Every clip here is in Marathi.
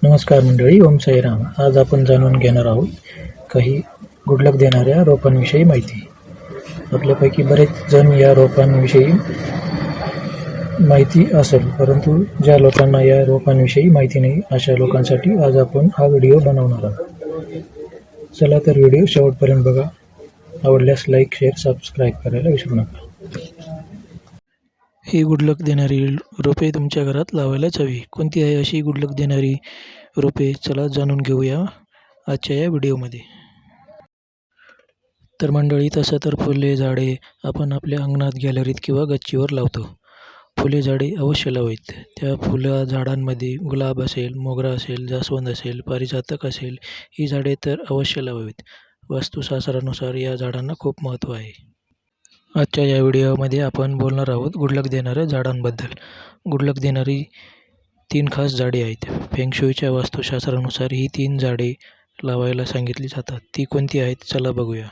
नमस्कार मंडळी, ओम साईराम. आज आपण जाणून घेणार आहोत काही गुड लक देणाऱ्या रोपांविषयी माहिती. आपल्यापैकी बरेच जण या रोपांविषयी माहिती असेल, परंतु ज्या लोकांना या रोपांविषयी माहिती नाही अशा लोकांसाठी आज आपण हा व्हिडिओ बनवणार आहोत. चला तर व्हिडिओ शेवटपर्यंत बघा. आवडल्यास लाईक, शेअर, सबस्क्राईब करायला विसरू नका. ही गुड लक देणारी रोपे तुमच्या घरात लावायलाच हवी. कोणती आहे अशी गुड लक देणारी रोपे? चला जाणून घेऊया आजच्या या व्हिडिओमध्ये. तर मंडळी, तसं तर फुले झाडे आपण आपल्या अंगणात, गॅलरीत किंवा गच्चीवर लावतो. फुले झाडे अवश्य लावावीत. त्या फुलं झाडांमध्ये गुलाब असेल, मोगरा असेल, जास्वंद असेल, पारिजातक असेल, ही झाडे तर अवश्य लावावीत. वास्तुशास्त्रानुसार या झाडांना खूप महत्त्व आहे. आजच्या या व्हिडिओमध्ये आपण बोलणार आहोत गुड लक देणाऱ्या झाडांबद्दल. गुड लक देणारी 3 खास झाडे आहेत. फेंगशुईच्या वास्तुशास्त्रानुसार ही 3 झाडे लावायला सांगितली जातात. ती कोणती आहेत चला बघूया.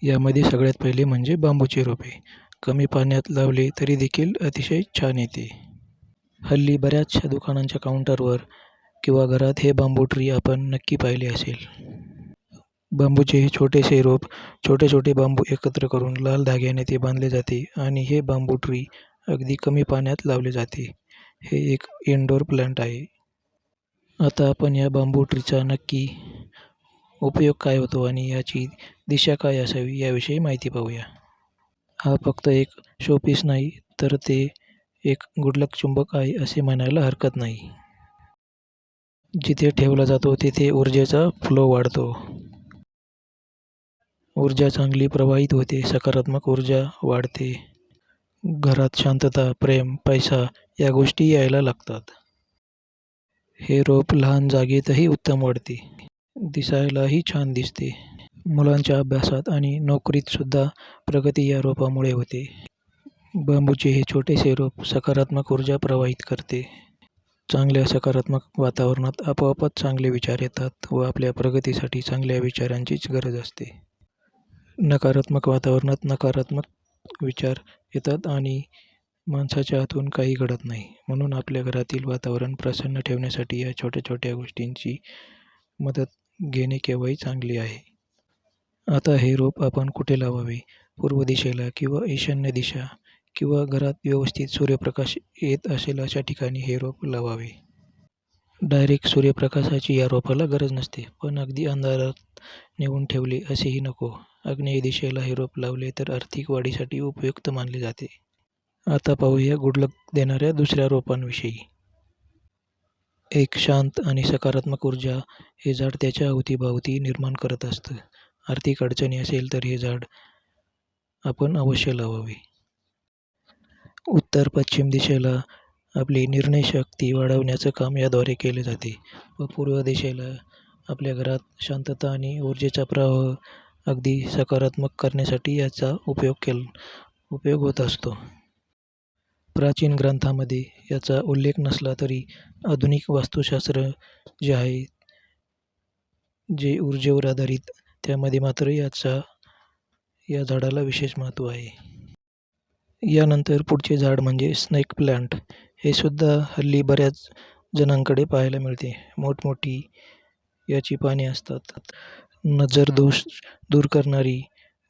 यामध्ये सगळ्यात पहिले म्हणजे बांबूचे रोपे. कमी पाण्यात लावले तरी देखील अतिशय छान येते. हल्ली बऱ्याचशा दुकानांच्या काउंटरवर किंवा घरात हे बांबू ट्री आपण नक्की पाहिले असेल. बांबूचे हे छोटेसे रोप, छोटे छोटे बांबू एकत्र करून लाल धाग्याने ते बांधले जाते आणि हे बांबू ट्री अगदी कमी पाण्यात लावले जाते. हे एक इनडोअर प्लांट आहे. आता आपण या बांबू ट्रीचा नक्की उपयोग काय होतो आणि याची दिशा काय असावी याविषयी माहिती पाहूया. हा फक्त एक शोपीस नाही, तर ते एक गुड लक चुंबक आहे असे म्हणायला हरकत नाही. जिथे ठेवला जातो तिथे ऊर्जेचा फ्लो वाढतो. ऊर्जा चांगली प्रवाहित होते, सकारात्मक ऊर्जा वाढते. घरात शांतता, प्रेम, पैसा या गोष्टी यायला लागतात. हे रोप लहान जागेतही उत्तम वाढते. दिसायलाही छान दिसते. मुलांच्या अभ्यासात आणि नोकरीत सुद्धा प्रगती या रोपामुळे होते. बांबूचे हे छोटेसे रोप सकारात्मक ऊर्जा प्रवाहित करते. चांगल्या सकारात्मक वातावरणात आपोआपच चांगले विचार येतात व आपल्या प्रगतीसाठी चांगल्या विचारांचीच गरज असते. नकारात्मक वातावरणात नकारात्मक विचार येतात आणि माणसाच्या हातून काही घडत नाही. म्हणून आपल्या घरातील वातावरण प्रसन्न ठेवण्यासाठी या छोट्या छोट्या गोष्टींची मदत घेणे केव्हाही चांगले आहे. आता हे रोप आपण कुठे लावावे? पूर्व दिशेला किंवा ईशान्य दिशा किंवा घरात व्यवस्थित सूर्यप्रकाश येत असेल अशा ठिकाणी हे रोप लावावे. डायरेक्ट सूर्यप्रकाशाची या रोपाला गरज नसते, पण अगदी अंधारात नेऊन ठेवले असेही नको. आग्नेय दिशेला हे रोप लावले तर आर्थिक वाढीसाठी उपयुक्त मानले जाते. आता पाहूया गुड लक देणाऱ्या दुसऱ्या रोपांविषयी. एक शांत आणि सकारात्मक ऊर्जा हे झाड त्याच्या अवतीभोवती निर्माण करत असतं. आर्थिक अडचणी असेल तर हे झाड आपण अवश्य लावावे. उत्तर पश्चिम दिशेला आपली निर्णयशक्ती वाढवण्याचं काम याद्वारे केले जाते व पूर्व दिशेला आपल्या घरात शांतता आणि ऊर्जेचा प्रवाह अगदी सकारात्मक करण्यासाठी याचा उपयोग होत असतो. प्राचीन ग्रंथामध्ये याचा उल्लेख नसला तरी आधुनिक वास्तुशास्त्र जे आहे, जे ऊर्जेवर आधारित, त्यामध्ये मात्र या झाडाला विशेष महत्त्व आहे. यानंतर पुढचे झाड म्हणजे स्नेक प्लांट. हे सुद्धा हल्ली बऱ्याच जणांकडे पाहायला मिळते. मोठमोठी याची पाने असतात. नजर दोष दूर करणारी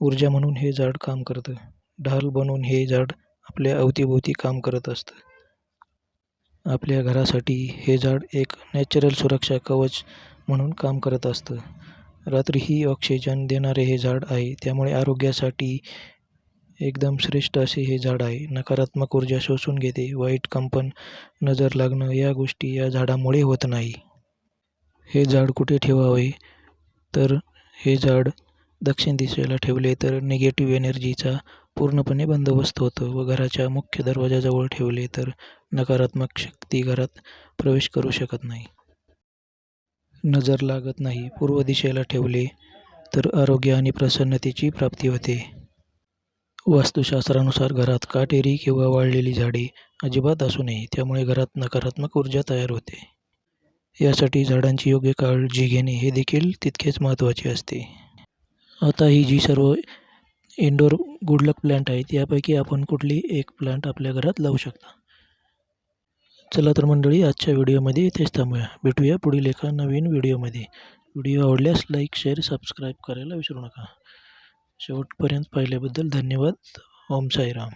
ऊर्जा म्हणून हे झाड काम करतं. ढाल बनून हे झाड आपल्या अवतीभोवती काम करत असतं. आपल्या घरासाठी हे झाड एक नॅचरल सुरक्षा कवच म्हणून काम करत असतं. रात्रीही ऑक्सिजन देणारे हे झाड आहे, त्यामुळे आरोग्यासाठी एकदम श्रेष्ठ असे हे झाड आहे. नकारात्मक ऊर्जा शोषून घेते. वाईट कंपन, नजर लागणं या गोष्टी या झाडामुळे होत नाही. हे झाड कुठे ठेवावे? तर हे झाड दक्षिण दिशेला ठेवले तर निगेटिव्ह एनर्जीचा पूर्णपणे बंदोबस्त होतो व घराच्या मुख्य दरवाजाजवळ ठेवले तर नकारात्मक शक्ती घरात प्रवेश करू शकत नाही. नजर लागत नाही. पूर्व दिशेला ठेवले तर आरोग्य आणि प्रसन्नतेची प्राप्ती होते. वास्तुशास्त्रानुसार घरात काटेरी किंवा वाळलेली झाडे अजिबात असू नये, त्यामुळे घरात नकारात्मक ऊर्जा तयार होते. यासाठी झाडांची योग्य काळजी घेणे हे देखील तितकेच महत्त्वाचे असते. आता ही जी सर्व इनडोअर गुड लक प्लांट आहेत, यापैकी आपण कुठली एक प्लांट आपल्या घरात लावू शकता. चला तर मंडळी, आजच्या व्हिडिओमध्ये इथेच थांबूया. भेटूया पुढील एका नवीन व्हिडिओमध्ये. व्हिडिओ आवडल्यास लाईक, शेअर, सबस्क्राईब करायला विसरू नका. शेवटपर्यंत पाहिल्याबद्दल धन्यवाद. ओम साईराम.